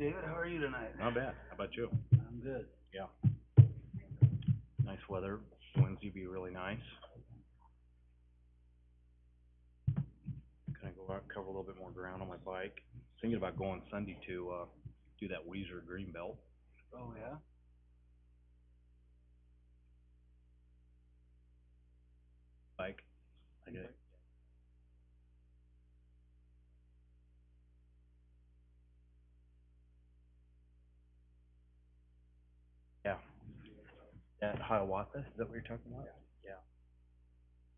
David. How are you tonight? Not bad. How about you? I'm good. Yeah. Nice weather. Wednesday be really nice. Gonna go out and cover a little bit more ground on my bike. Thinking about going Sunday to do that Weezer Greenbelt. Oh yeah. Bike. I get it. Yeah. At Hiawatha, is that what you're talking about? Yeah.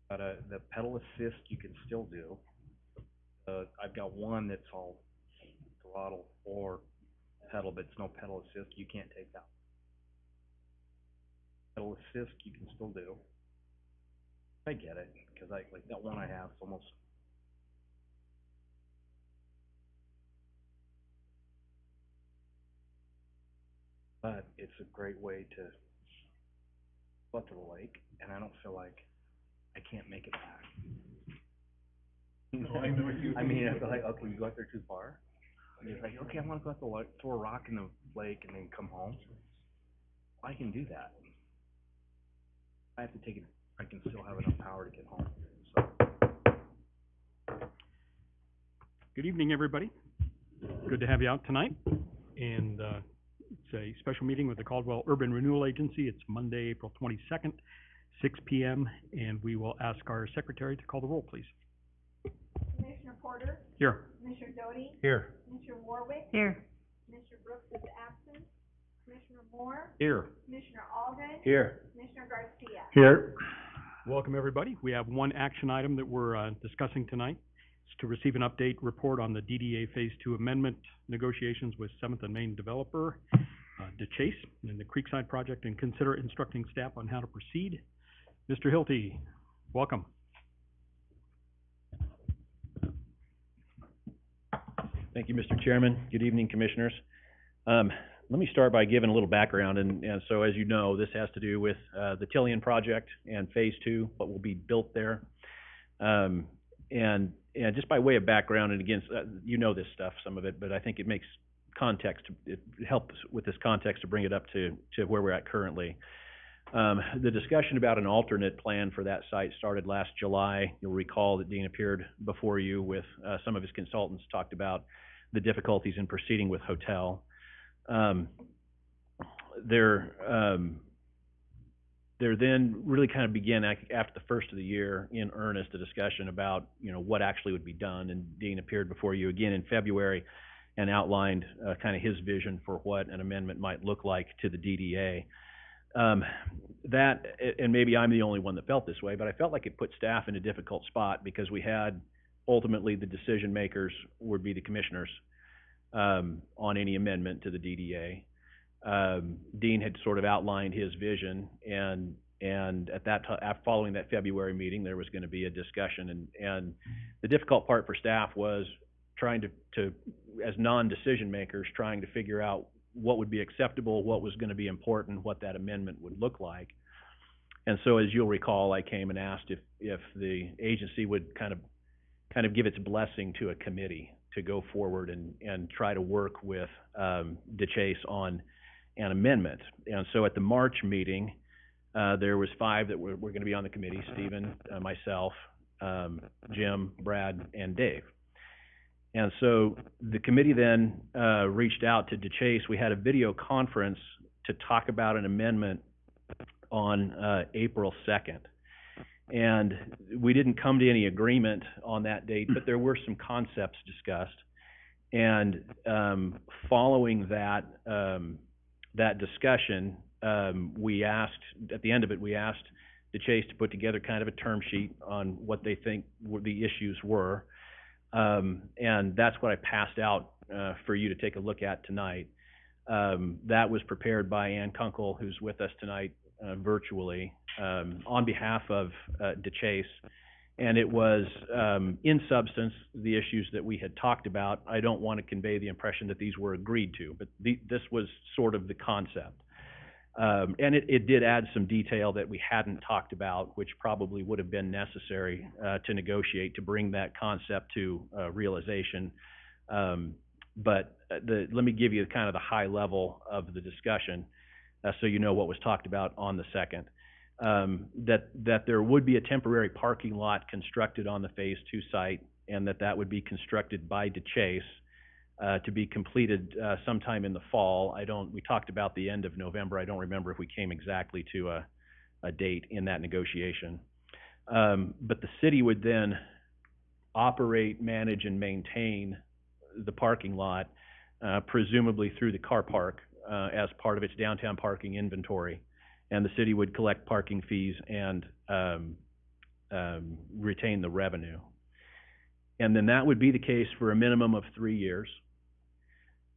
But the pedal assist you can still do. I've got one that's all throttle or pedal, but it's no pedal assist. You can't take that. Pedal assist you can still do. I get it, because I like that one I have. It's almost. But it's a great way to go to the lake, and I don't feel like I can't make it back. No, I know what you I mean, I feel like, okay, you go out there too far. And it's like, okay, I want to go out the lake, throw a rock in the lake, and then come home. I can do that. I have to take it. I can still have enough power to get home. So. Good evening, everybody. Good to have you out tonight. And it's a special meeting with the Caldwell Urban Renewal Agency. It's Monday, April 22nd, 6 p.m. And we will ask our secretary to call the roll, please. Commissioner Porter? Here. Commissioner Doty? Here. Commissioner Warwick? Here. Commissioner Brooks is absent. Commissioner Moore? Here. Commissioner Alden? Here. Commissioner Garcia? Here. Welcome, everybody. We have one action item that we're discussing tonight. It's to receive an update report on the DDA Phase 2 amendment negotiations with 7th and Main developer, DeChase, and the Creekside project, and consider instructing staff on how to proceed. Mr. Hilty, welcome. Thank you, Mr. Chairman. Good evening, Commissioners. Let me start by giving a little background. And so, as you know, this has to do with the Tillian project and Phase 2, what will be built there. And just by way of background, and again, you know this stuff, some of it, but I think it makes context, it helps with this context to bring it up to where we're at currently. The discussion about an alternate plan for that site started last July. You'll recall that Dean appeared before you with some of his consultants, talked about the difficulties in proceeding with hotel. There then really kind of began after the first of the year in earnest a discussion about what actually would be done, and Dean appeared before you again in February and outlined kind of his vision for what an amendment might look like to the DDA. That, and maybe I'm the only one that felt this way, but I felt like it put staff in a difficult spot because we had ultimately the decision makers would be the commissioners on any amendment to the DDA. Dean had sort of outlined his vision, and at that following that February meeting, there was going to be a discussion, and the difficult part for staff was trying to as non-decision makers, trying to figure out what would be acceptable, what was going to be important, what that amendment would look like. And so, as you'll recall, I came and asked if the agency would kind of give its blessing to a committee to go forward and try to work with DeChase on an amendment. And so at the March meeting, there was 5 that were going to be on the committee: Stephen, myself, Jim, Brad, and Dave. And so the committee then reached out to DeChase. We had a video conference to talk about an amendment on April 2nd. And we didn't come to any agreement on that date, but there were some concepts discussed. And following that discussion, we asked, at the end of it, we asked DeChase to put together kind of a term sheet on what they think the issues were. And that's what I passed out for you to take a look at tonight. That was prepared by Ann Kunkel, who's with us tonight virtually, on behalf of DeChase. And it was, in substance, the issues that we had talked about. I don't want to convey the impression that these were agreed to, but this was sort of the concept. And it did add some detail that we hadn't talked about, which probably would have been necessary to negotiate to bring that concept to realization. But let me give you kind of the high level of the discussion, so you know what was talked about on the second. That there would be a temporary parking lot constructed on the Phase 2 site, and that would be constructed by DeChase, to be completed sometime in the fall. We talked about the end of November. I don't remember if we came exactly to a date in that negotiation. But the city would then operate, manage, and maintain the parking lot, presumably through the car park, as part of its downtown parking inventory. And the city would collect parking fees and retain the revenue. And then that would be the case for a minimum of 3 years.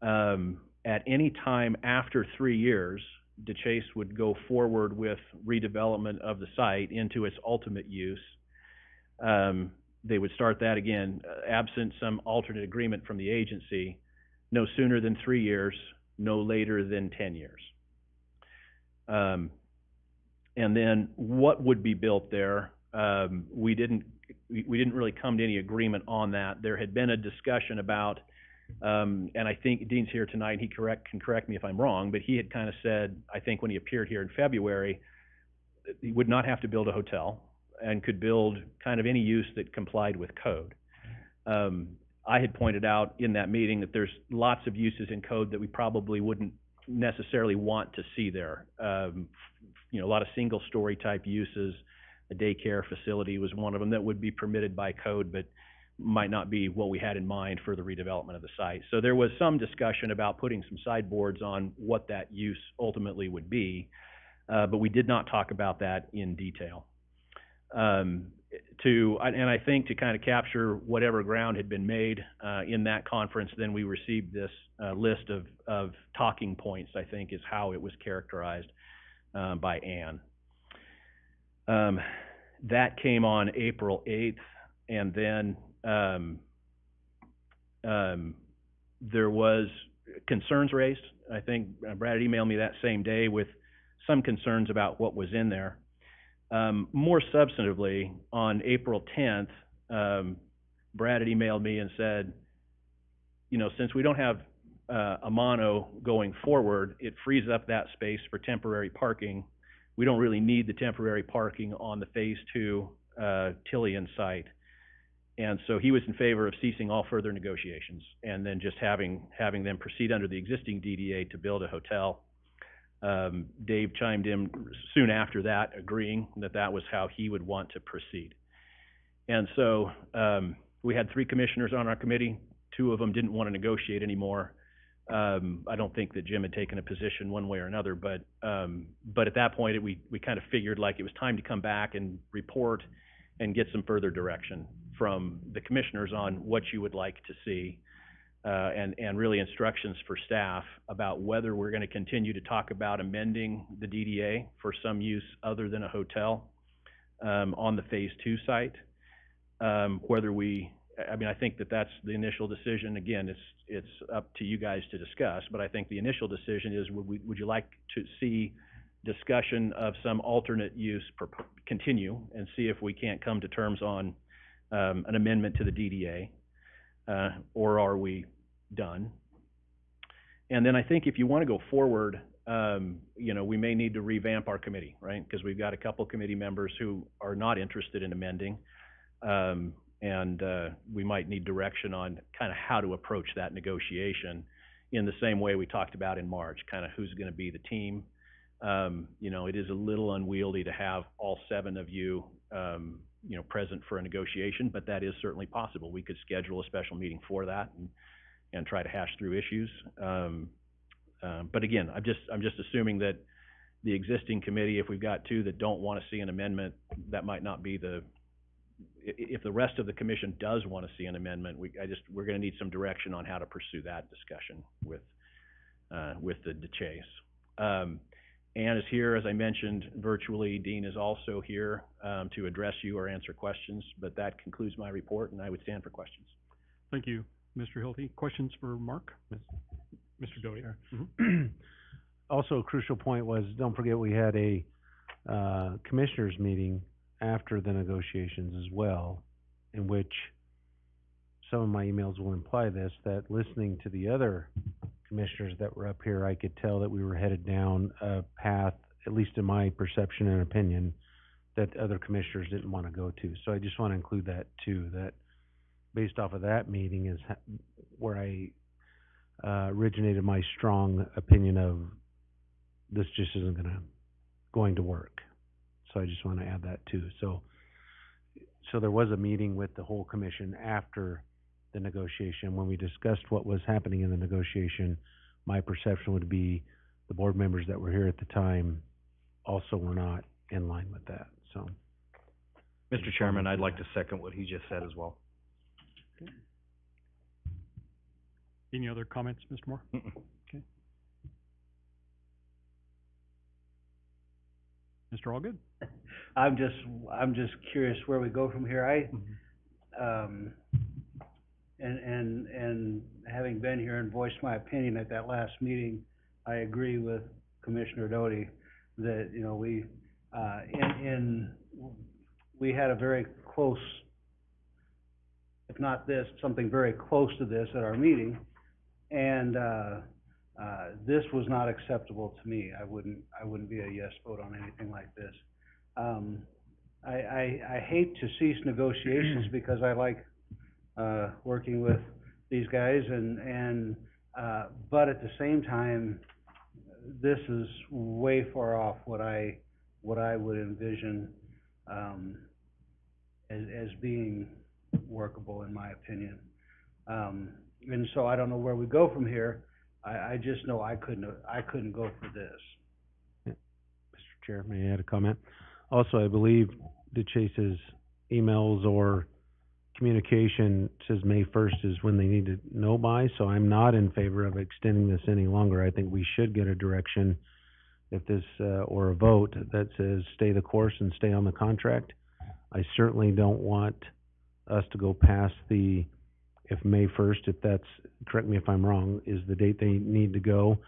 At any time after 3 years, DeChase would go forward with redevelopment of the site into its ultimate use. They would start that again, absent some alternate agreement from the agency, no sooner than 3 years, no later than 10 years. And then what would be built there? We didn't really come to any agreement on that. There had been a discussion about, and I think Dean's here tonight, he can correct me if I'm wrong, but he had kind of said, I think when he appeared here in February, he would not have to build a hotel and could build kind of any use that complied with code. I had pointed out in that meeting that there's lots of uses in code that we probably wouldn't necessarily want to see there. A lot of single-story type uses. A daycare facility was one of them that would be permitted by code, but might not be what we had in mind for the redevelopment of the site. So there was some discussion about putting some sideboards on what that use ultimately would be, but we did not talk about that in detail. And I think to kind of capture whatever ground had been made in that conference, then we received this list of talking points, I think is how it was characterized by Ann. That came on April 8th, and then there was concerns raised. I think Brad had emailed me that same day with some concerns about what was in there. More substantively, on April 10th, Brad had emailed me and said, since we don't have a mono going forward, it frees up that space for temporary parking. We don't really need the temporary parking on the Phase 2 Tillian site. And so he was in favor of ceasing all further negotiations and then just having them proceed under the existing DDA to build a hotel. Dave chimed in soon after that, agreeing that was how he would want to proceed. And so we had 3 commissioners on our committee. 2 of them didn't want to negotiate anymore. I don't think that Jim had taken a position one way or another, but at that point we kind of figured like it was time to come back and report and get some further direction from the commissioners on what you would like to see, and really instructions for staff about whether we're going to continue to talk about amending the DDA for some use other than a hotel on the Phase 2 site. I think that's the initial decision. Again, it's up to you guys to discuss, but I think the initial decision is would you like to see discussion of some alternate use continue and see if we can't come to terms on an amendment to the DDA, or are we done? And then I think if you want to go forward, we may need to revamp our committee, right? Because we've got a couple committee members who are not interested in amending, and we might need direction on kind of how to approach that negotiation in the same way we talked about in March, kind of who's going to be the team. It is a little unwieldy to have all 7 of you, present for a negotiation, but that is certainly possible. We could schedule a special meeting for that and try to hash through issues. But again, I'm just assuming that the existing committee, if we've got 2 that don't want to see an amendment, that might not be if the rest of the commission does want to see an amendment, we're going to need some direction on how to pursue that discussion with the DeChase. Ann is here, as I mentioned, virtually. Dean is also here to address you or answer questions, but that concludes my report, and I would stand for questions. Thank you, Mr. Hilty. Questions for Mark? Mr. Doty. Sure. Mm-hmm. Also, a crucial point was, don't forget, we had a commissioners meeting after the negotiations as well, in which some of my emails will imply this, that listening to the other commissioners that were up here, I could tell that we were headed down a path, at least in my perception and opinion, that other commissioners didn't want to go to. So I just want to include that too, that based off of that meeting is where I originated my strong opinion of this just isn't going to work. So I just want to add that too. So there was a meeting with the whole commission after the negotiation. When we discussed what was happening in the negotiation, my perception would be the board members that were here at the time also were not in line with that, so. Mr. Chairman, I'd like to second what he just said as well. Any other comments, Mr. Moore? Mm-mm. Okay. Mr. Allgood? I'm just curious where we go from here. And having been here and voiced my opinion at that last meeting, I agree with Commissioner Doty that, you know, we had a very close, if not this, something very close to this at our meeting, and this was not acceptable to me. I wouldn't be a yes vote on anything like this. I hate to cease negotiations because I like working with these guys, and but at the same time, this is way far off what I would envision as being workable, in my opinion. And so I don't know where we go from here. I just know I couldn't go for this. Yeah. Mr. Chair, may I add a comment? Also, I believe DeChase's emails or communication says May 1st is when they need to know by, so I'm not in favor of extending this any longer. I think we should get a direction if this, or a vote that says stay the course and stay on the contract. I certainly don't want us to go past if May 1st, if that's, correct me if I'm wrong, is the date they need to go.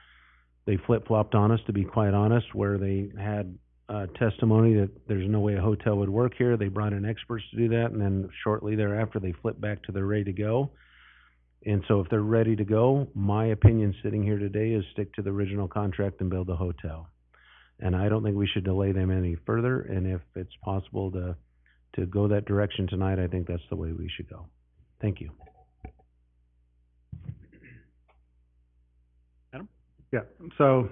They flip-flopped on us, to be quite honest, where they had testimony that there's no way a hotel would work here. They brought in experts to do that, and then shortly thereafter, they flipped back to they're ready to go. And so if they're ready to go, my opinion sitting here today is stick to the original contract and build the hotel. And I don't think we should delay them any further, and if it's possible to go that direction tonight, I think that's the way we should go. Thank you. Adam? Yeah, so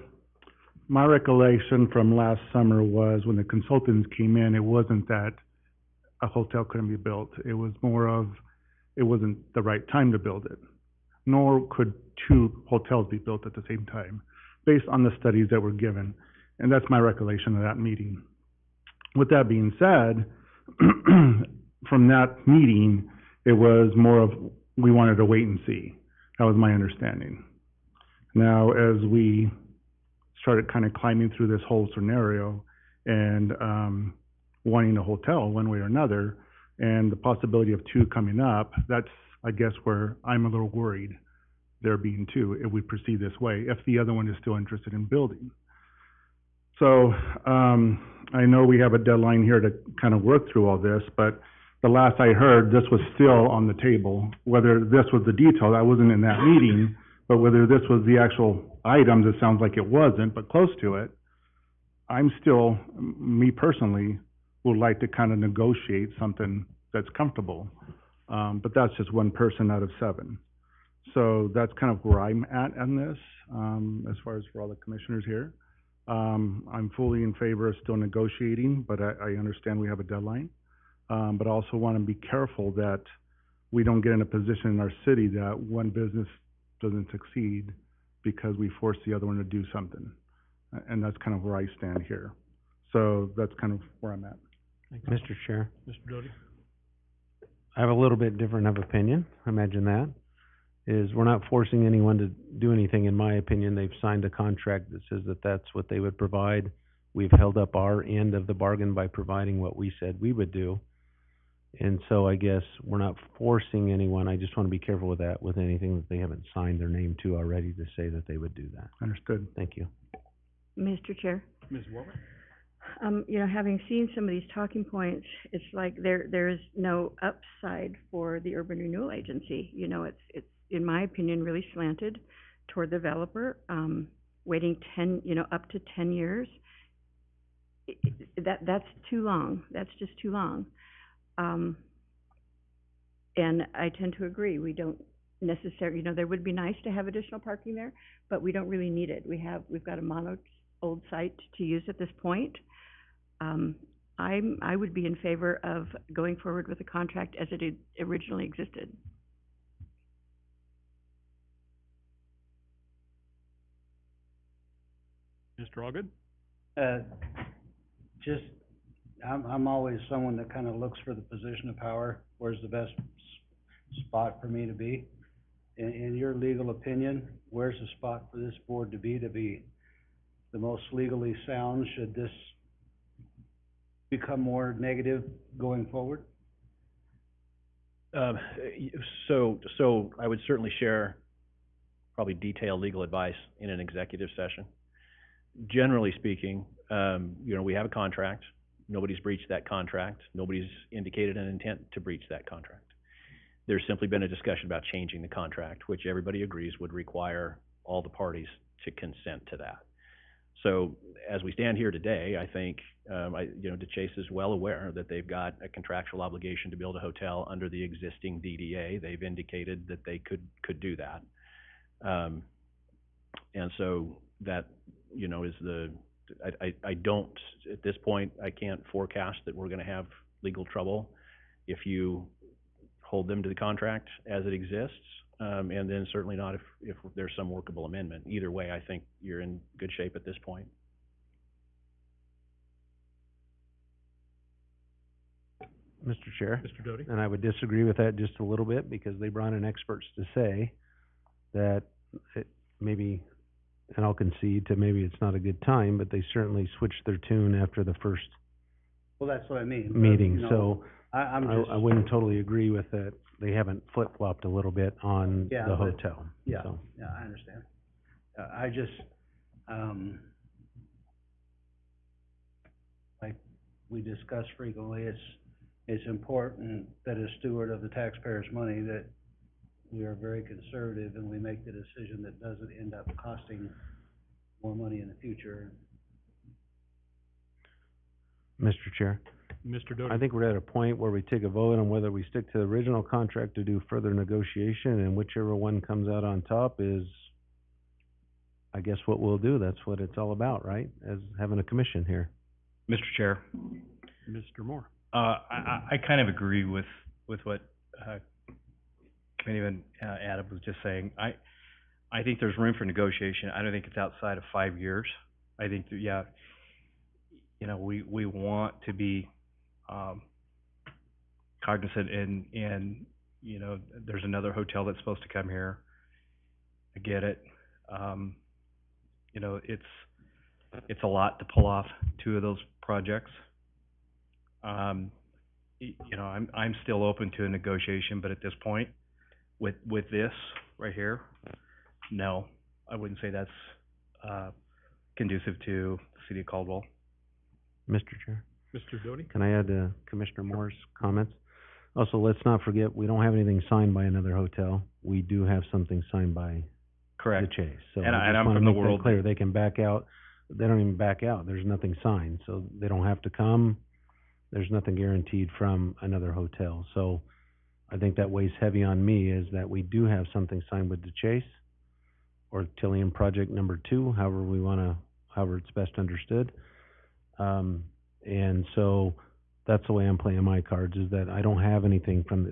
my recollection from last summer was when the consultants came in, it wasn't that a hotel couldn't be built. It was more of, it wasn't the right time to build it, nor could two hotels be built at the same time, based on the studies that were given. And that's my recollection of that meeting. With that being said, from that meeting, it was more of, we wanted to wait and see. That was my understanding. Now, as we started kind of climbing through this whole scenario and wanting a hotel one way or another, and the possibility of two coming up, that's, I guess, where I'm a little worried, there being two, if we proceed this way, if the other one is still interested in building. So I know we have a deadline here to kind of work through all this, but the last I heard, this was still on the table. Whether this was the detail, I wasn't in that meeting, but whether this was the actual items, it sounds like it wasn't, but close to it. I'm still, me personally, would like to kind of negotiate something that's comfortable. But that's just one person out of 7. So that's kind of where I'm at on this, as far as for all the commissioners here. I'm fully in favor of still negotiating, but I understand we have a deadline. But I also want to be careful that we don't get in a position in our city that one business doesn't succeed because we force the other one to do something. And that's kind of where I stand here. So that's kind of where I'm at. Mr. Chair, Mr. Doty? I have a little bit different of opinion. Imagine that. Is we're not forcing anyone to do anything, in my opinion. They've signed a contract that says that that's what they would provide. We've held up our end of the bargain by providing what we said we would do. And so I guess we're not forcing anyone. I just want to be careful with that, with anything that they haven't signed their name to already to say that they would do that. Understood. Thank you. Mr. Chair, Ms. Warwick? you know, having seen some of these talking points, it's like there is no upside for the urban renewal agency. You know, it's, in my opinion, really slanted toward the developer, waiting up to 10 years. That's too long. That's just too long. And I tend to agree. We don't necessarily, you know, there would be nice to have additional parking there, but we don't really need it. We've got a mono old site to use at this point. I would be in favor of going forward with the contract as it originally existed. Mr. Allgood? Just, I'm always someone that kind of looks for the position of power, where's the best spot for me to be. In your legal opinion, where's the spot for this board to be the most legally sound, should this become more negative going forward? So I would certainly share probably detailed legal advice in an executive session. Generally speaking, you know, we have a contract. Nobody's breached that contract. Nobody's indicated an intent to breach that contract. There's simply been a discussion about changing the contract, which everybody agrees would require all the parties to consent to that. So as we stand here today, I think, DeChase is well aware that they've got a contractual obligation to build a hotel under the existing DDA. They've indicated that they could do that. And so that, you know, is I don't, at this point, I can't forecast that we're gonna have legal trouble if you hold them to the contract as it exists, and then certainly not if there's some workable amendment. Either way, I think you're in good shape at this point. Mr. Chair? Mr. Doty? And I would disagree with that just a little bit, because they brought in experts to say that it maybe, and I'll concede to maybe it's not a good time, but they certainly switched their tune after the first Well, that's what I mean. meeting, You know, so I'm just. I wouldn't totally agree with that. They haven't flip-flopped a little bit on Yeah, the but- hotel. Yeah, So, yeah, I understand. I just, like we discuss frequently, it's important that as steward of the taxpayers' money, that we are very conservative and we make the decision that doesn't end up costing more money in the future. Mr. Chair, Mr. Doty? I think we're at a point where we take a vote on whether we stick to the original contract to do further negotiation, and whichever one comes out on top is, I guess, what we'll do. That's what it's all about, right? As having a commission here. Mr. Chair, Mr. Moore? I kind of agree with what, Committeeman, Adam was just saying. I think there's room for negotiation. I don't think it's outside of 5 years. I think that, yeah, you know, we want to be, cognizant and, you know, there's another hotel that's supposed to come here. I get it. You know, it's a lot to pull off 2 of those projects. You know, I'm still open to a negotiation, but at this point, with this right here, no, I wouldn't say that's conducive to the city of Caldwell. Mr. Chair, Mr. Doty? can I add to Commissioner Moore's comments? Also, let's not forget, we don't have anything signed by another hotel. We do have something signed by Correct. the Chase. So And I just I'm wanna from the make that world clear. that- They can back out. They don't even back out. There's nothing signed, so they don't have to come. There's nothing guaranteed from another hotel. So I think that weighs heavy on me, is that we do have something signed with the Chase or Tillian Project Number 2, however it's best understood. And so that's the way I'm playing my cards, is that I don't have anything from,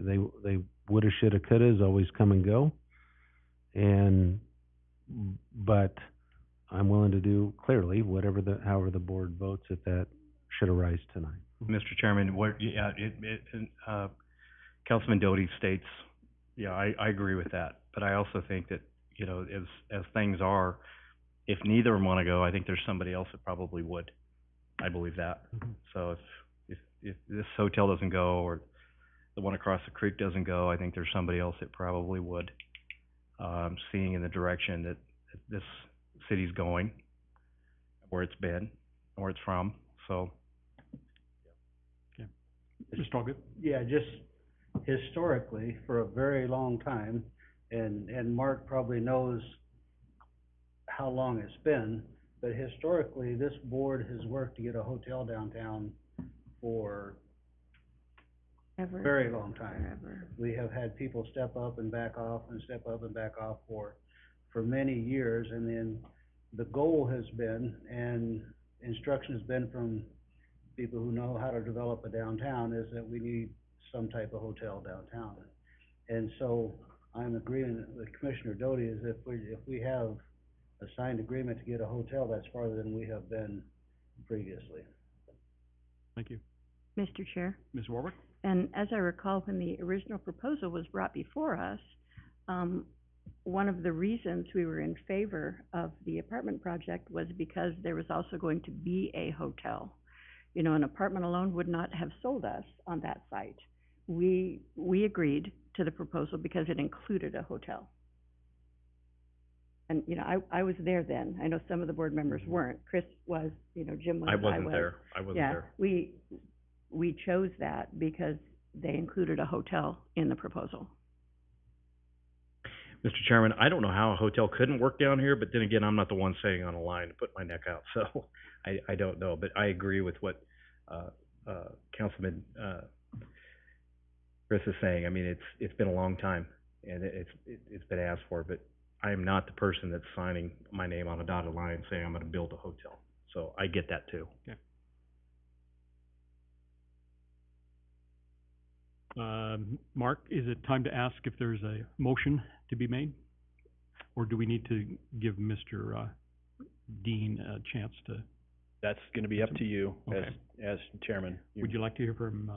they woulda, shoulda, coulda is always come and go. But I'm willing to do clearly however the board votes, if that should arise tonight. Mr. Chairman, Councilman Doty states, yeah, I agree with that. But I also think that, you know, as things are, if neither of them wanna go, I think there's somebody else that probably would. I believe that. So if this hotel doesn't go, or the one across the creek doesn't go, I think there's somebody else that probably would, seeing in the direction that this city's going, where it's been, where it's from. so. Mr. Allgood? Yeah, just historically, for a very long time, and Mark probably knows how long it's been, but historically, this board has worked to get a hotel downtown for a Ever, very long time. forever. We have had people step up and back off and step up and back off for many years, and then the goal has been, and instruction has been from people who know how to develop a downtown, is that we need some type of hotel downtown. And so I'm agreeing with Commissioner Doty, is if we have a signed agreement to get a hotel, that's farther than we have been previously. Thank you. Mr. Chair, Ms. Warwick? and as I recall, when the original proposal was brought before us, one of the reasons we were in favor of the apartment project was because there was also going to be a hotel. You know, an apartment alone would not have sold us on that site. We agreed to the proposal because it included a hotel. And, you know, I was there then. I know some of the board members weren't. Chris was, you know, Jim was, I was. wasn't there. I wasn't Yeah, there. we chose that because they included a hotel in the proposal. Mr. Chairman, I don't know how a hotel couldn't work down here, but then again, I'm not the one saying on a line to put my neck out, so I don't know. But I agree with what Councilman Chris is saying. I mean, it's been a long time, and it's been asked for, but I am not the person that's signing my name on a dotted line saying I'm going to build a hotel. So I get that too. Okay. Mark, is it time to ask if there's a motion to be made? Or do we need to give Mr. Dean a chance to? That's gonna be up to you Okay. as chairman. Would you like to hear from,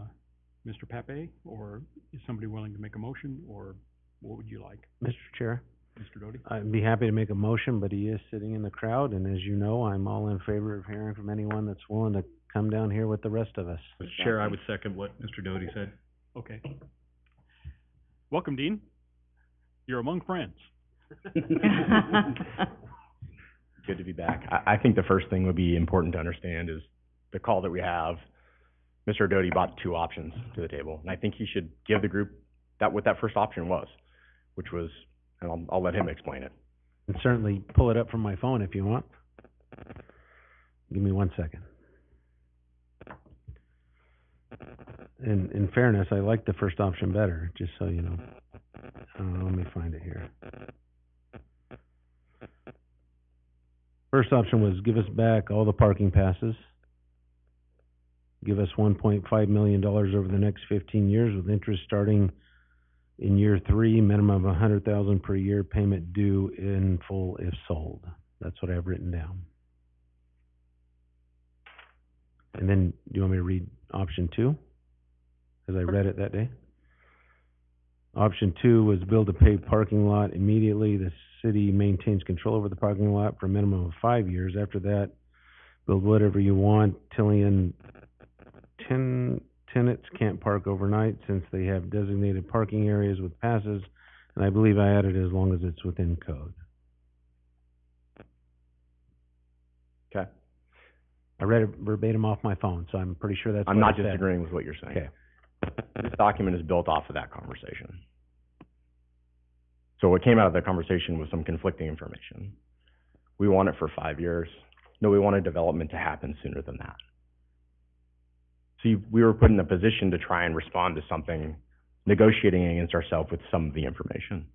Mr. Pape? Or is somebody willing to make a motion, or what would you like? Mr. Chair, Mr. Doty? I'd be happy to make a motion, but he is sitting in the crowd, and as you know, I'm all in favor of hearing from anyone that's willing to come down here with the rest of us. Mr. Chair, I would second what Mr. Doty said. Okay. Welcome, Dean. You're among friends. Good to be back. I think the first thing would be important to understand is the call that we have. Mr. Doty brought two options to the table, and I think he should give the group what that first option was, which was, and I'll let him explain it. And certainly pull it up from my phone if you want. Give me 1 second. In fairness, I like the first option better, just so you know. Let me find it here. First option was give us back all the parking passes. Give us $1.5 million over the next 15 years with interest starting in year 3, minimum of $100,000 per year, payment due in full if sold. That's what I have written down. And then, do you want me to read option 2? Because I read it that day. Option 2 was build a paved parking lot immediately. The city maintains control over the parking lot for a minimum of 5 years. After that, build whatever you want. Tenants can't park overnight since they have designated parking areas with passes, and I believe I added as long as it's within code. Okay? I read it verbatim off my phone, so I'm pretty sure that's I'm what not I said. disagreeing with what you're saying. Okay. This document is built off of that conversation. So what came out of the conversation was some conflicting information. We want it for 5 years. No, we wanted development to happen sooner than that. So we were put in a position to try and respond to something, negotiating against ourselves with some of the information.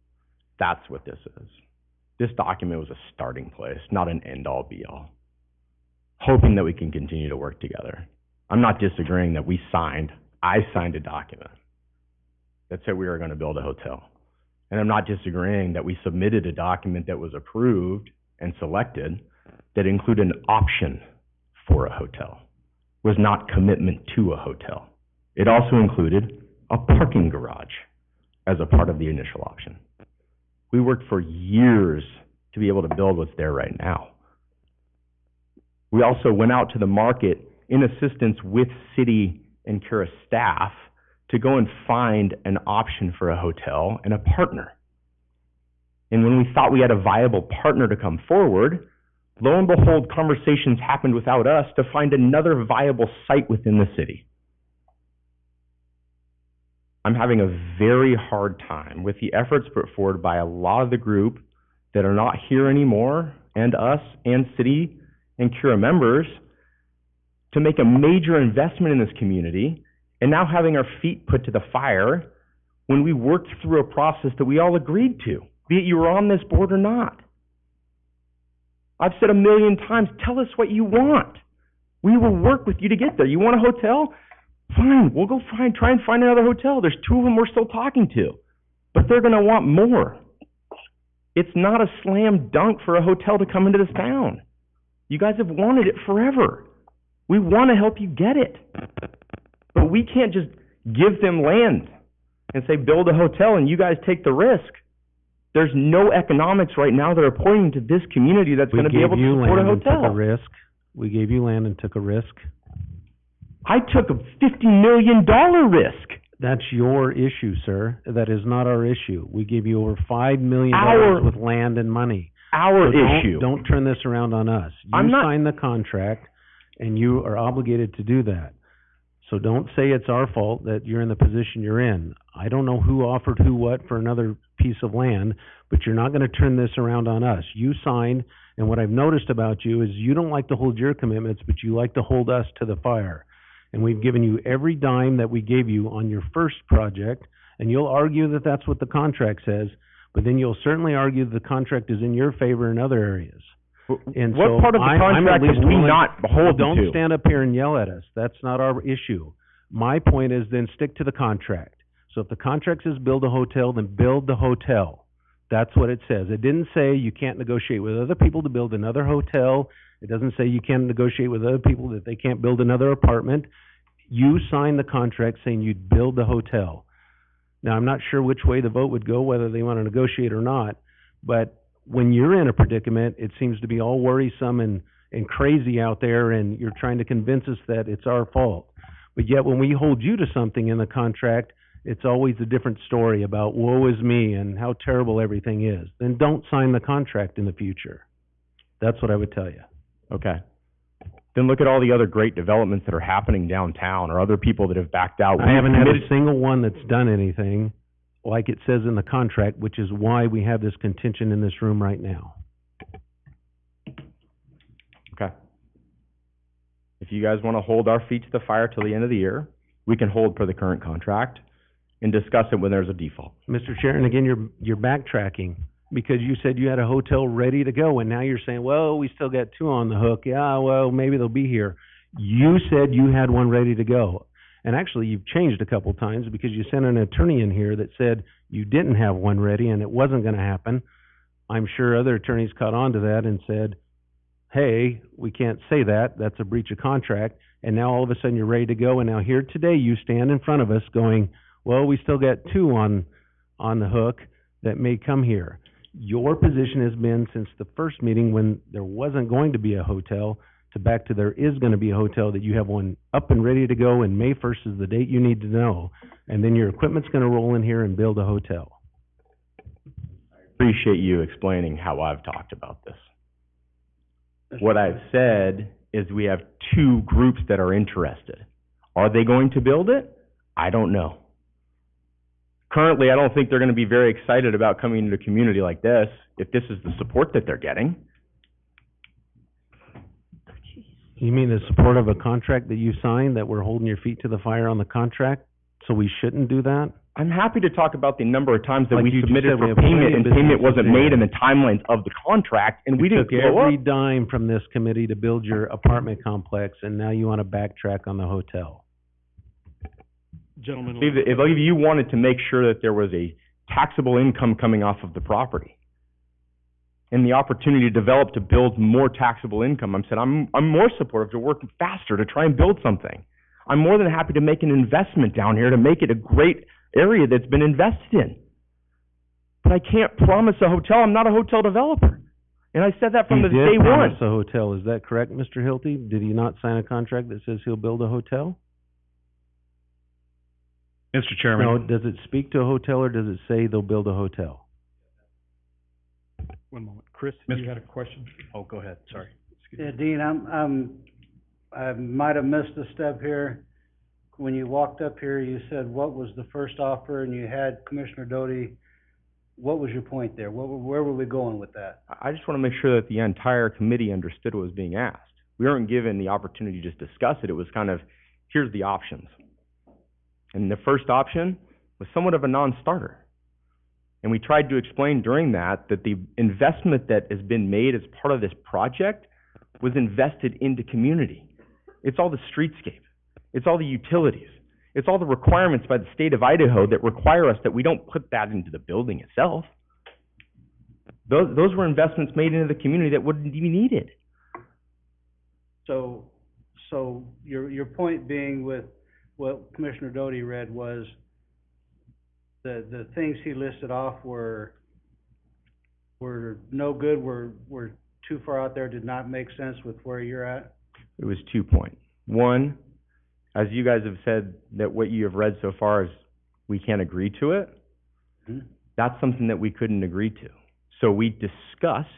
That's what this is. This document was a starting place, not an end-all, be-all. Hoping that we can continue to work together. I'm not disagreeing that I signed a document that said we were going to build a hotel. And I'm not disagreeing that we submitted a document that was approved and selected that included an option for a hotel. Was not commitment to a hotel. It also included a parking garage as a part of the initial option. We worked for years to be able to build what's there right now. We also went out to the market in assistance with city and Cura staff to go and find an option for a hotel and a partner. And when we thought we had a viable partner to come forward, Lo and behold, conversations happened without us to find another viable site within the city. I'm having a very hard time with the efforts put forward by a lot of the group that are not here anymore, and us and city and Cura members, to make a major investment in this community, and now having our feet put to the fire when we worked through a process that we all agreed to, be it you were on this board or not. I've said 1,000,000 times, tell us what you want. We will work with you to get there. You want a hotel? Fine, we'll go try and find another hotel. There's 2 of them we're still talking to, but they're gonna want more. It's not a slam dunk for a hotel to come into this town. You guys have wanted it forever. We want to help you get it. But we can't just give them land and say, build a hotel and you guys take the risk. There's no economics right now that are pointing to this community that's going to be able to support a hotel. We gave you land and took a risk. I took a $50 million risk. That's your issue, sir. That is not our issue. We gave you over $5 million with land and money. Our So issue. Don't turn this around on us. You signed the contract, and you are obligated to do that. So don't say it's our fault that you're in the position you're in. I don't know who offered who what for another piece of land, but you're not going to turn this around on us. You signed, and what I've noticed about you is you don't like to hold your commitments, but you like to hold us to the fire. And we've given you every dime that we gave you on your first project, and you'll argue that that's what the contract says, but then you'll certainly argue that the contract is in your favor in other areas. And what so part of the contract did we not behold don't to? stand up here and yell at us. That's not our issue. My point is then stick to the contract. So if the contract says build a hotel, then build the hotel. That's what it says. It didn't say you can't negotiate with other people to build another hotel. It doesn't say you can't negotiate with other people that they can't build another apartment. You signed the contract saying you'd build the hotel. Now, I'm not sure which way the vote would go, whether they want to negotiate or not, but when you're in a predicament, it seems to be all worrisome and crazy out there, and you're trying to convince us that it's our fault. But yet, when we hold you to something in the contract, it's always a different story about woe is me and how terrible everything is. Then don't sign the contract in the future. That's what I would tell you. Okay. Then look at all the other great developments that are happening downtown, or other people that have backed out. I haven't had a single one that's done anything like it says in the contract, which is why we have this contention in this room right now. Okay. If you guys want to hold our feet to the fire till the end of the year, we can hold for the current contract and discuss it when there's a default. Mr. Chair, and again, you're backtracking, because you said you had a hotel ready to go, and now you're saying, well, we still got 2 on the hook. Yeah, well, maybe they'll be here. You said you had one ready to go. And actually, you've changed a couple times, because you sent an attorney in here that said you didn't have one ready and it wasn't going to happen. I'm sure other attorneys caught on to that and said, hey, we can't say that. That's a breach of contract. And now all of a sudden you're ready to go. And now here today you stand in front of us going, well, we still got 2 on the hook that may come here. Your position has been since the first meeting, when there wasn't going to be a hotel, to back to there is going to be a hotel, that you have one up and ready to go, and May 1st is the date you need to know. And then your equipment's going to roll in here and build a hotel. Appreciate you explaining how I've talked about this. What I've said is we have 2 groups that are interested. Are they going to build it? I don't know. Currently, I don't think they're going to be very excited about coming into a community like this if this is the support that they're getting. You mean the support of a contract that you signed, that we're holding your feet to the fire on the contract, so we shouldn't do that? I'm happy to talk about the number of times that Like we you just submitted said, we for have plenty payment of and payment businesses wasn't there. made in the timelines of the contract, and we didn't took blow every up. dime from this committee to build your apartment complex, and now you want to backtrack on the hotel. Gentlemen, If any of you wanted to make sure that there was a taxable income coming off of the property and the opportunity to develop to build more taxable income, I'm more supportive to work faster to try and build something. I'm more than happy to make an investment down here to make it a great area that's been invested in. But I can't promise a hotel. I'm not a hotel developer. And I said that from the day He did one. promise a hotel, is that correct, Mr. Hilty? Did he not sign a contract that says he'll build a hotel? Mr. Chairman. No, does it speak to a hotel, or does it say they'll build a hotel? One moment. Chris, Mr. you had a question? Oh, go ahead, sorry. Excuse Yeah, me. Dean, I might have missed a step here. When you walked up here, you said, what was the first offer, and you had Commissioner Doty. What was your point there? Where were we going with that? I just want to make sure that the entire committee understood what was being asked. We weren't given the opportunity to just discuss it. It was kind of, here's the options. And the first option was somewhat of a non-starter. And we tried to explain during that the investment that has been made as part of this project was invested into community. It's all the streetscape. It's all the utilities. It's all the requirements by the state of Idaho that require us that we don't put that into the building itself. Those were investments made into the community that wouldn't be needed. So your point being with what Commissioner Doty read was the things he listed off were no good, were too far out there, did not make sense with where you're at? It was 2 points. One, as you guys have said, that what you have read so far is we can't agree to it. Mm-hmm. That's something that we couldn't agree to. So we discussed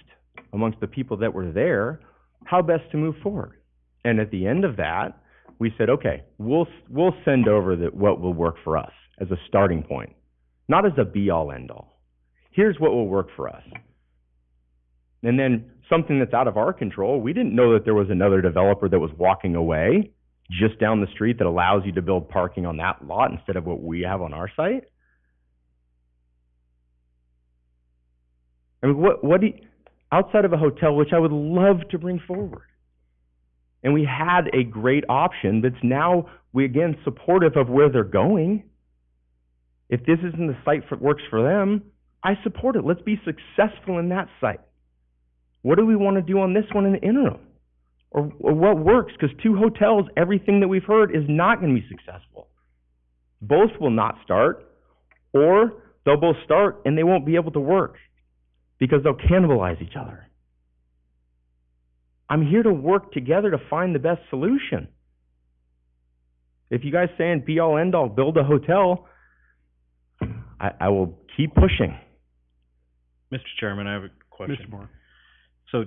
amongst the people that were there how best to move forward. And at the end of that, we said, okay, we'll send over what will work for us as a starting point, not as a be-all, end-all. Here's what will work for us. And then something that's out of our control, we didn't know that there was another developer that was walking away just down the street that allows you to build parking on that lot instead of what we have on our site. I mean, what do you, outside of a hotel, which I would love to bring forward, and we had a great option that's now, again, supportive of where they're going. If this isn't the site that works for them, I support it. Let's be successful in that site. What do we want to do on this one in the interim? Or what works? Because 2 hotels, everything that we've heard is not going to be successful. Both will not start, or they'll both start and they won't be able to work because they'll cannibalize each other. I'm here to work together to find the best solution. If you guys saying be all end all, build a hotel, I will keep pushing. Mr. Chairman, I have a question. Mr. Moore. So,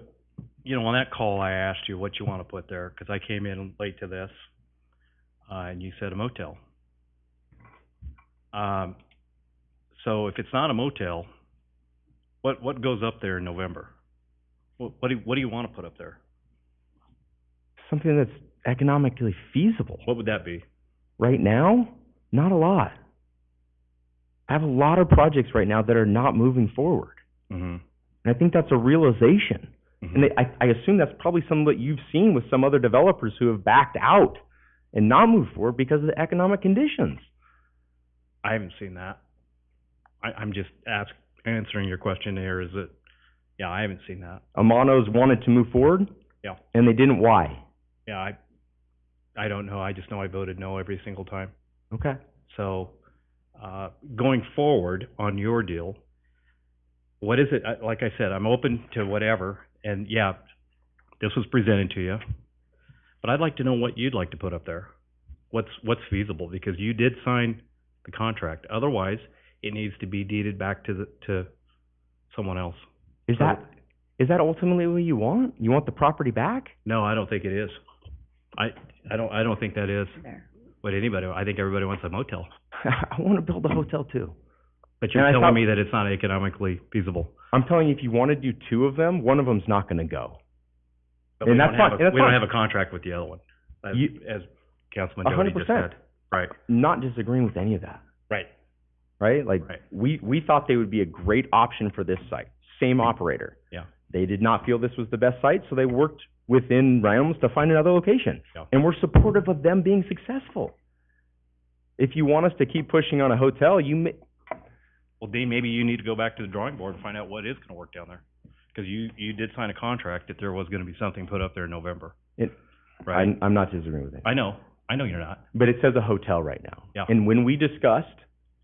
you know, on that call, I asked you what you want to put there, because I came in late to this, and you said a motel. So if it's not a motel, what goes up there in November? What do you want to put up there? Something that's economically feasible. What would that be? Right now, not a lot. I have a lot of projects right now that are not moving forward. Mm-hmm. And I think that's a realization. Mm-hmm. And I assume that's probably something that you've seen with some other developers who have backed out and not moved forward because of the economic conditions. I haven't seen that. I'm just answering your question here. Is it? Yeah, I haven't seen that. Amano's wanted to move forward. Yeah. And they didn't. Why? Yeah, I don't know. I just know I voted no every single time. Okay. So, going forward on your deal, what is it? Like I said, I'm open to whatever. And yeah, this was presented to you, but I'd like to know what you'd like to put up there. What's feasible? Because you did sign the contract. Otherwise, it needs to be deeded back to someone else. Is that ultimately what you want? You want the property back? No, I don't think it is. I don't think that is what anybody. I think everybody wants a motel. I want to build a hotel too. But you're telling me that it's not economically feasible. I'm telling you, if you want to do 2 of them, one of them's not going to go. But And we that's don't fine. have we don't have a contract with the other one, as Councilman Doty just 100%. said. Right. Not disagreeing with any of that. Right. Right? Like, Right. we thought they would be a great option for this site. Same operator. Yeah. They did not feel this was the best site, so they worked within realms to find another location. Yeah. And we're supportive of them being successful. If you want us to keep pushing on a hotel, Well, Dean, maybe you need to go back to the drawing board and find out what is going to work down there. Because you did sign a contract that there was going to be something put up there in November. Right? I'm not disagreeing with it. I know you're not. But it says a hotel right now. Yeah. And when we discussed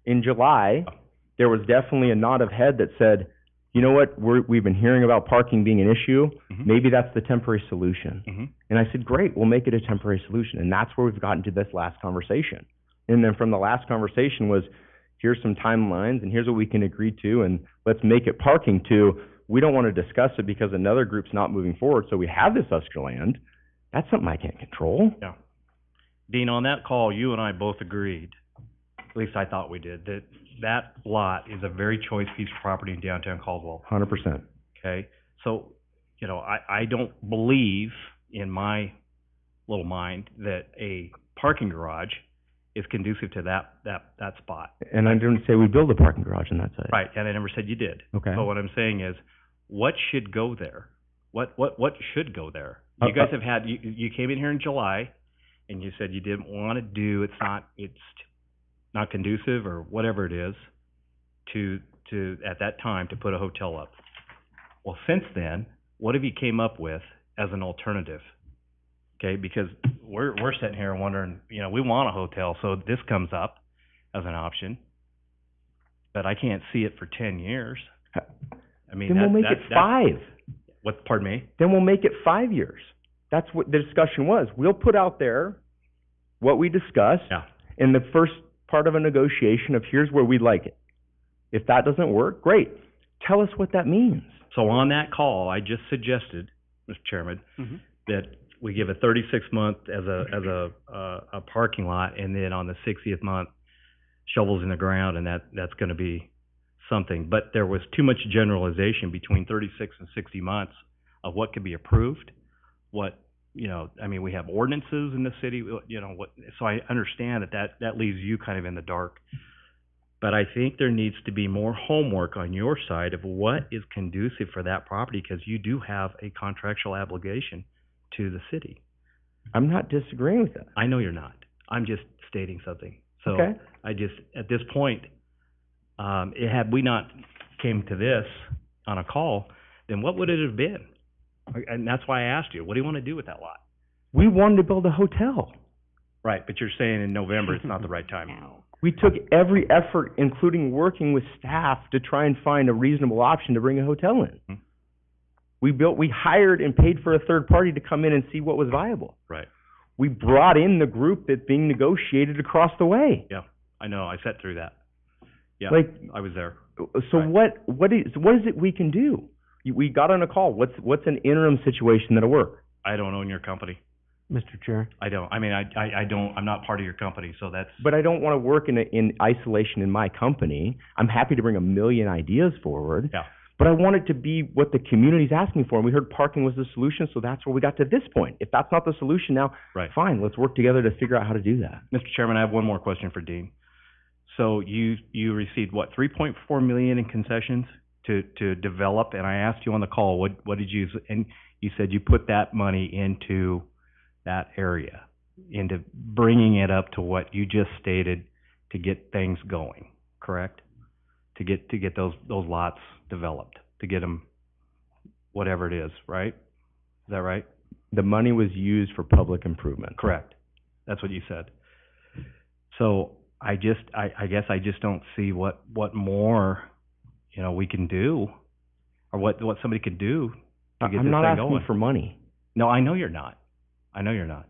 in July, there was definitely a nod of head that said, you know what, we've been hearing about parking being an issue. Mm-hmm. Maybe that's the temporary solution. Mm-hmm. And I said, great, we'll make it a temporary solution. And that's where we've gotten to this last conversation. And then from the last conversation was, here's some timelines and here's what we can agree to and let's make it parking to, we don't want to discuss it because another group's not moving forward, so we have this extra land, that's something I can't control. Yeah. Dean, on that call, you and I both agreed, at least I thought we did, that that lot is a very choice piece of property in downtown Caldwell, 100%. okay? So, you know, I don't believe in my little mind that a parking garage is conducive to that spot. And I didn't say we build a parking garage on that site. Right, and I never said you did. Okay. But what I'm saying is, what should go there? What should go there? You guys have had, you came in here in July, and you said you didn't want to do, it's not conducive, or whatever it is, to, at that time, to put a hotel up. Well, since then, what have you came up with as an alternative? Okay, because we're sitting here wondering, you know, we want a hotel, so this comes up as an option, but I can't see it for 10 years. I mean, Then we'll make it 5. What, pardon me? Then we'll make it 5 years. That's what the discussion was. We'll put out there what we discussed Yeah. in the first part of a negotiation of here's where we'd like it. If that doesn't work, great. Tell us what that means. So on that call, I just suggested, Mr. Chairman, that we give a 36-month as a parking lot, and then on the 60th month, shovels in the ground, and that's going to be something. But there was too much generalization between 36 and 60 months of what could be approved. What, you know, I mean, we have ordinances in the city, you know, so I understand that leaves you kind of in the dark. But I think there needs to be more homework on your side of what is conducive for that property, because you do have a contractual obligation to the city. I'm not disagreeing with that. I know you're not. I'm just stating something. So Okay. I just, at this point, had we not came to this on a call, then what would it have been? And that's why I asked you, what do you want to do with that lot? We wanted to build a hotel. Right, but you're saying in November it's not the right time. We took every effort, including working with staff, to try and find a reasonable option to bring a hotel in. We hired and paid for a third party to come in and see what was viable. Right. We brought in the group that's being negotiated across the way. Yeah, I know, I sat through that. Yeah, Like, I was there. so Right. what is it we can do? We got on a call. What's an interim situation that'll work? I don't own your company. Mr. Chair? I don't. I mean, I don't, I'm not part of your company, so that's. But I don't want to work in isolation in my company. I'm happy to bring a million ideas forward. Yeah. But I want it to be what the community's asking for. And we heard parking was the solution, so that's where we got to this point. If that's not the solution now, Right. fine, let's work together to figure out how to do that. Mr. Chairman, I have one more question for Dean. So you received, what, 3.4 million in concessions to develop, and I asked you on the call, what did you, and you said you put that money into that area, into bringing it up to what you just stated to get things going, correct? To get those lots developed, to get them, whatever it is, right? Is that right? The money was used for public improvement. Correct. That's what you said. So I guess I just don't see what more, you know, we can do, or what somebody could do to get I'm this not thing asking going. for money. No, I know you're not. I know you're not.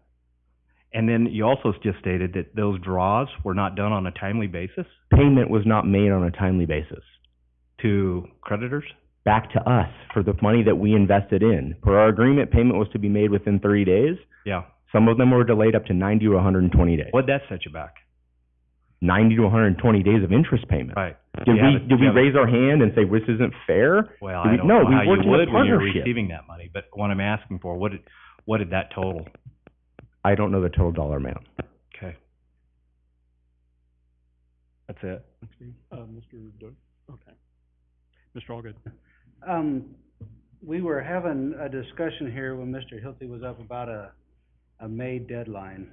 And then you also just stated that those draws were not done on a timely basis Payment was not made on a timely basis. to creditors? Back to us for the money that we invested in. Per our agreement, payment was to be made within 30 days. Yeah. Some of them were delayed up to 90 to 120 days. What'd that set you back? 90 to 120 days of interest payment. Right. Did we raise our hand and say this isn't fair? Well, Did I we- don't no, know we how you worked in a would when you're partnership. receiving that money, but what I'm asking for, what did that total? I don't know the total dollar amount. Okay. That's it. Mr. Doug? Okay. Mr. Allgood? We were having a discussion here when Mr. Hilty was up about a May deadline.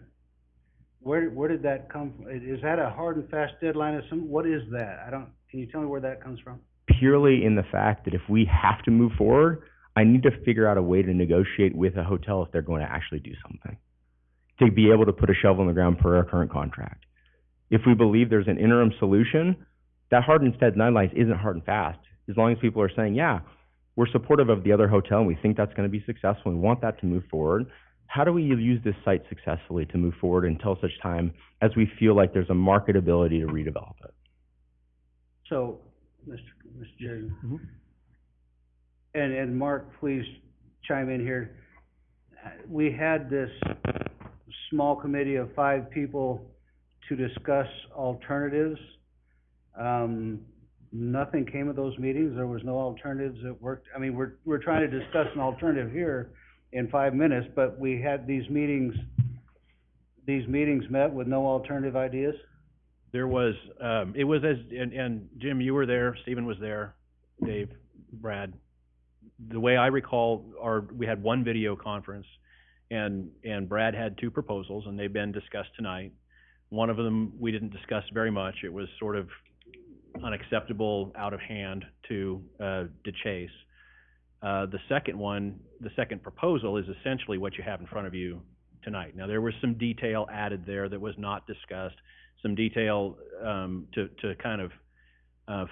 Where did that come from? Is that a hard and fast deadline what is that? Can you tell me where that comes from? Purely in the fact that if we have to move forward, I need to figure out a way to negotiate with a hotel if they're going to actually do something, to be able to put a shovel in the ground per our current contract. If we believe there's an interim solution, that hard and fast deadline isn't hard and fast. As long as people are saying, yeah, we're supportive of the other hotel and we think that's going to be successful and we want that to move forward, how do we use this site successfully to move forward until such time as we feel like there's a marketability to redevelop it? So, Mr. Chairman, and Mark, please chime in here. We had this small committee of 5 people to discuss alternatives. Nothing came of those meetings. There was no alternatives that worked. I mean, we're trying to discuss an alternative here in 5 minutes, but we had these meetings met with no alternative ideas? There was, it was and Jim, you were there, Stephen was there, Dave, Brad. The way I recall, we had one video conference, and Brad had 2 proposals, and they've been discussed tonight. One of them, we didn't discuss very much. It was sort of unacceptable, out of hand to DeChase. The second proposal is essentially what you have in front of you tonight. Now, there was some detail added there that was not discussed, some detail to kind of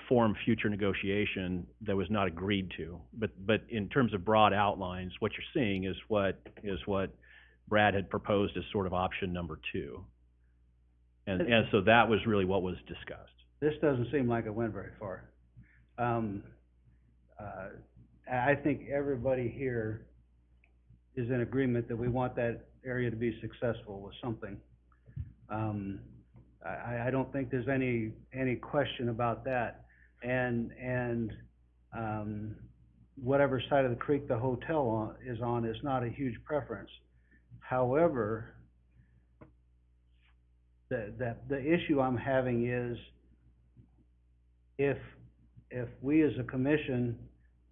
form future negotiation that was not agreed to. But in terms of broad outlines, what you're seeing is what Brad had proposed as sort of option number 2. And so that was really what was discussed. This doesn't seem like it went very far. I think everybody here is in agreement that we want that area to be successful with something. I don't think there's any question about that. And whatever side of the creek the hotel is on is not a huge preference. However, the issue I'm having is if we as a commission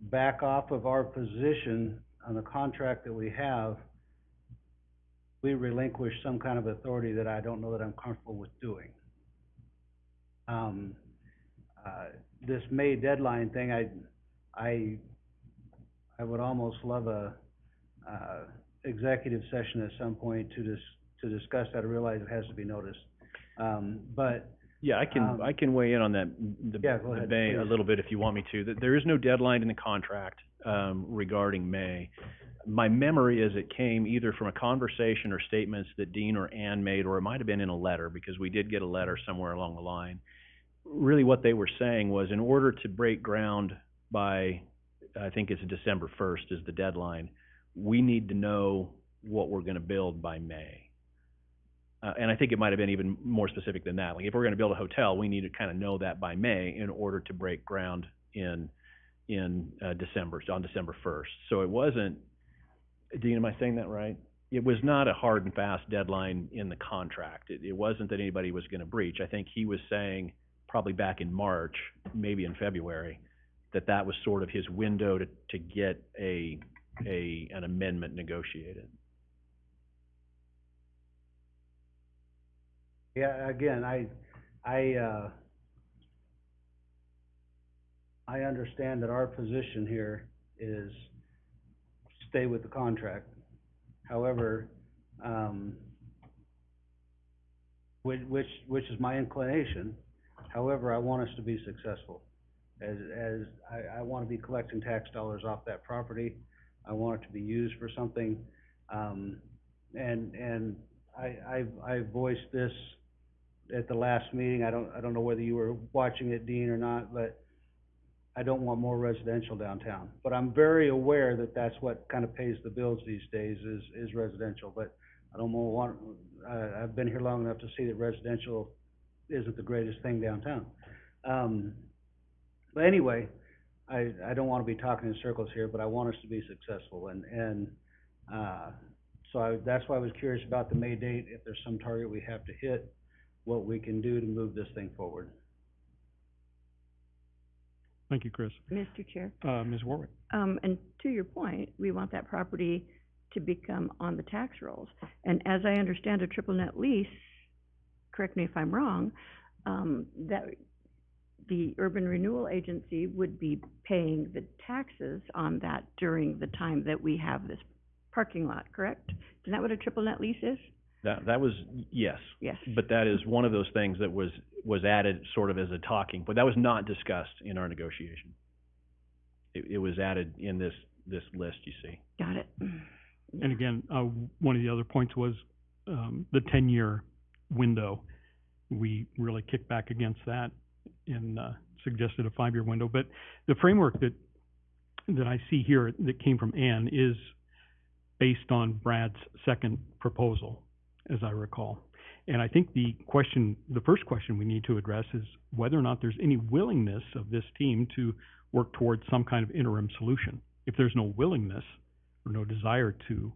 back off of our position on the contract that we have, we relinquish some kind of authority that I don't know that I'm comfortable with doing. This May deadline thing, I would almost love a executive session at some point to discuss that. I realize it has to be noticed. But yeah, I can weigh in on that, yeah, go ahead, May a please. little bit if you want me to. There is no deadline in the contract regarding May. My memory is it came either from a conversation or statements that Dean or Ann made, or it might have been in a letter, because we did get a letter somewhere along the line. Really what they were saying was, in order to break ground by, I think it's December 1st is the deadline, we need to know what we're going to build by May. And I think it might have been even more specific than that. Like, if we're going to build a hotel, we need to kind of know that by May in order to break ground in December, on December 1st. So it wasn't, Dean, am I saying that right? It was not a hard and fast deadline in the contract. It wasn't that anybody was going to breach. I think he was saying, probably back in March, maybe in February, that was sort of his window to get an amendment negotiated. Yeah, again, I understand that our position here is stay with the contract. However, which is my inclination. However, I want us to be successful. As I want to be collecting tax dollars off that property. I want it to be used for something. And I voiced this at the last meeting. I don't know whether you were watching it, Dean, or not, but I don't want more residential downtown. But I'm very aware that that's what kind of pays the bills these days is residential. But I don't want, I've been here long enough to see that residential isn't the greatest thing downtown. But anyway, I don't want to be talking in circles here, but I want us to be successful. So that's why I was curious about the May date, if there's some target we have to hit, what we can do to move this thing forward. Thank you, Chris. Mr. Chair, Ms. Warwick? and to your point, we want that property to become on the tax rolls. And as I understand a triple net lease, correct me if I'm wrong, that the Urban Renewal Agency would be paying the taxes on that during the time that we have this parking lot, correct? Isn't that what a triple net lease is? That was, yes. Yes. But that is one of those things that was added sort of as a talking, but that was not discussed in our negotiation. It was added in this list, you see. Got it. And again, one of the other points was the 10-year window. We really kicked back against that and suggested a 5-year window. But the framework that that I see here that came from Ann is based on Brad's second proposal, as I recall. And I think the first question we need to address is whether or not there's any willingness of this team to work towards some kind of interim solution. If there's no willingness or no desire to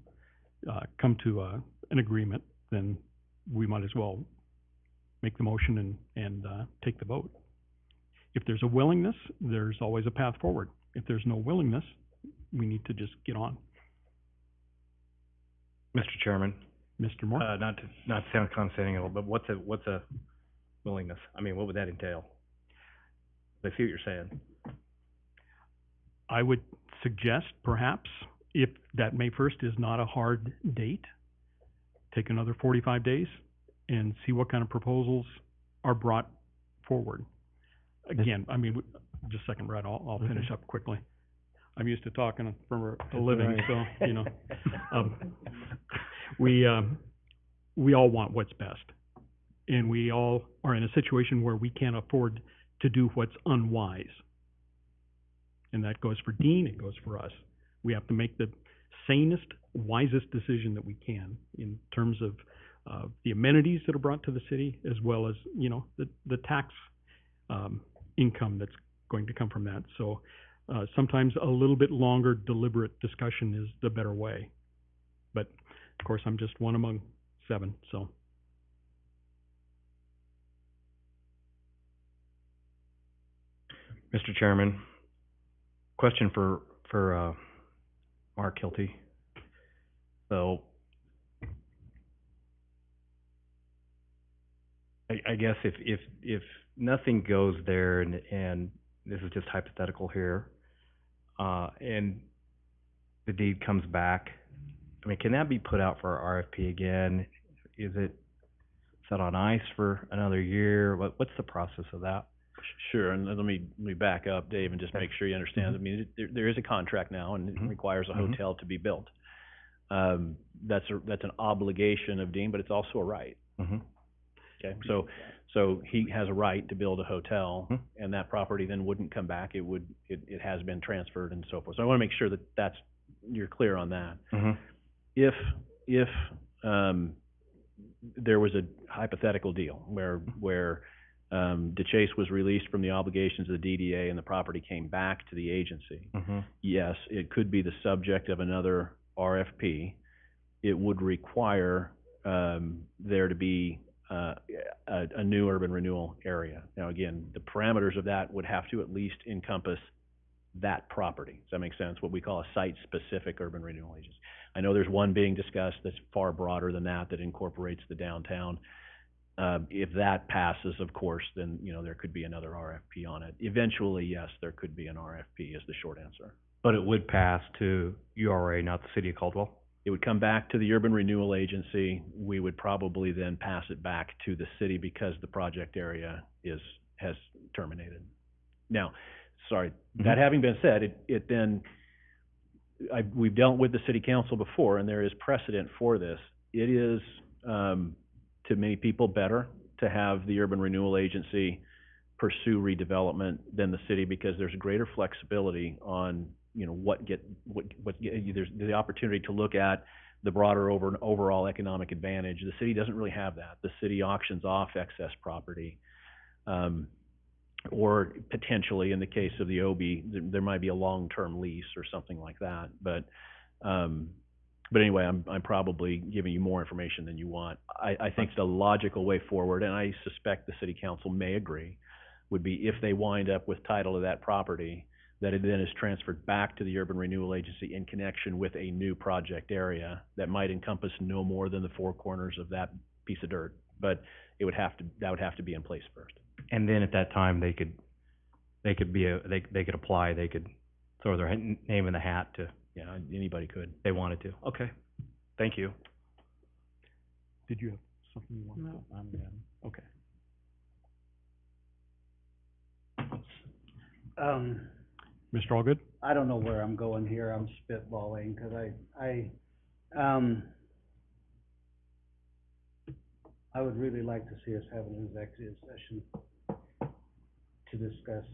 come to an agreement, then we might as well make the motion and take the vote. If there's a willingness, there's always a path forward. If there's no willingness, we need to just get on. Mr. Chairman, Mr. Moore? not to sound condescending at all, but what's a willingness? I mean, what would that entail? I see what you're saying. I would suggest perhaps if that May 1st is not a hard date, take another 45 days and see what kind of proposals are brought forward. Again, I mean, just a second, Brad, I'll finish up quickly. I'm used to talking for a living, so, you know. We all want what's best. And we all are in a situation where we can't afford to do what's unwise. And that goes for Dean, it goes for us. We have to make the sanest, wisest decision that we can in terms of the amenities that are brought to the city, as well as, you know, the tax income that's going to come from that. So sometimes a little bit longer, deliberate discussion is the better way. But of course, I'm just one among 7, so. Mr. Chairman, question for Mark Hilty. So, I guess if nothing goes there, and this is just hypothetical here, and the deed comes back, I mean, can that be put out for RFP again? Is it set on ice for another year? What's the process of that? Sure, and let me back up, Dave, and just make sure you understand. I mean, there is a contract now, and it requires a hotel to be built. That's an obligation of Dean, but it's also a right. Okay, so he has a right to build a hotel, and that property then wouldn't come back. It has been transferred and so forth. So I want to make sure that you're clear on that. If there was a hypothetical deal where DeChase was released from the obligations of the DDA and the property came back to the agency, yes, it could be the subject of another RFP. It would require there to be a new urban renewal area. Now, again, the parameters of that would have to at least encompass that property. Does that make sense? What we call a site-specific urban renewal agency. I know there's one being discussed that's far broader than that incorporates the downtown. If that passes, of course, then, you know, there could be another RFP on it. Eventually, yes, there could be an RFP is the short answer. But it would pass to URA, not the city of Caldwell? It would come back to the Urban Renewal Agency. We would probably then pass it back to the city because the project area has terminated. Now, sorry, that having been said, we've dealt with the city council before, and there is precedent for this. It is, to many people, better to have the Urban Renewal Agency pursue redevelopment than the city because there's greater flexibility on, you know, there's the opportunity to look at the broader overall economic advantage. The city doesn't really have that. The city auctions off excess property, or potentially in the case of the OB, there might be a long-term lease or something like that. But anyway, I'm probably giving you more information than you want. I think the logical way forward, and I suspect the city council may agree, would be if they wind up with title to that property, that it then is transferred back to the Urban Renewal Agency in connection with a new project area that might encompass no more than the 4 corners of that piece of dirt. But that would have to be in place first. And then at that time, they could apply, they could throw their name in the hat to. Yeah, anybody could. They wanted to. Okay, thank you. Did you have something you wanted to? No, I'm done. Okay. Mr. Allgood? I don't know where I'm going here, I'm spitballing, because I would really like to see us have an executive session to discuss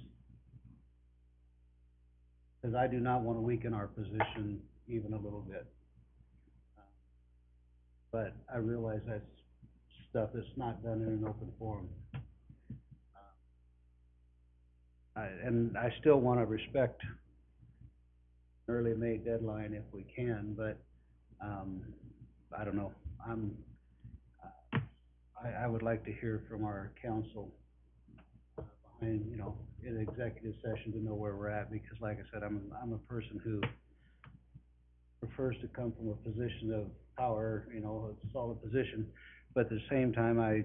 Because I do not want to weaken our position even a little bit. But I realize that's stuff that's not done in an open forum. And I still want to respect early May deadline if we can, but, I don't know. I would like to hear from our council behind, you know, in executive session to know where we're at, because like I said, I'm a person who prefers to come from a position of power, you know, a solid position, but at the same time, I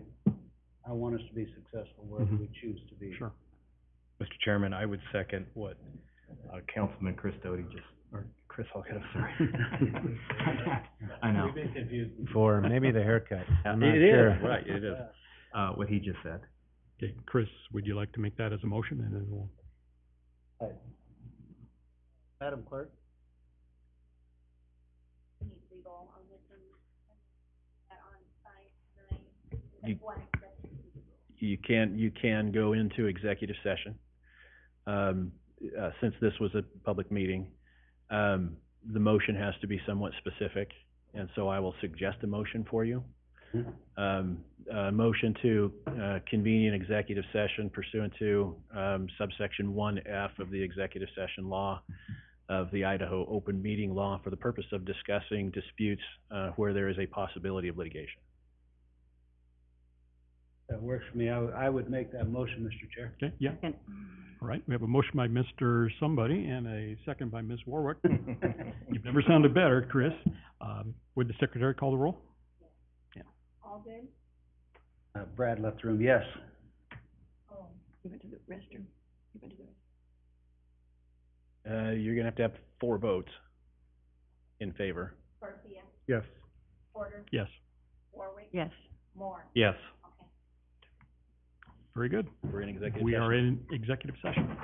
want us to be successful wherever we choose to be. Sure. Mr. Chairman, I would second what, Councilman Chris Doty or Chris Halkett, sorry. I know. We've been confused before, maybe the haircut, I'm not It is, sure. right, it is, what he just said. Okay, Chris, would you like to make that as a motion, and then we'll, Madam Clerk? Need legal on this and that on site tonight, You- that's one exception. You can go into executive session. Since this was a public meeting, the motion has to be somewhat specific, and so I will suggest a motion for you. A motion to, convene an executive session pursuant to, subsection 1F of the executive session law of the Idaho Open Meeting Law for the purpose of discussing disputes, where there is a possibility of litigation. That works for me. I would make that motion, Mr. Chair. okay, yeah. Second. All right, we have a motion by Mr. Somebody and a second by Ms. Warwick. You've never sounded better, Chris. Would the secretary call the roll? All good? Brad left the room, yes. Oh, You went to the restroom. You went to the You're gonna have to have 4 votes in favor. Garcia, Yes. Porter, Yes, Warwick, Yes. Moore. Yes. Okay. very good. We're in executive We session. are in executive session.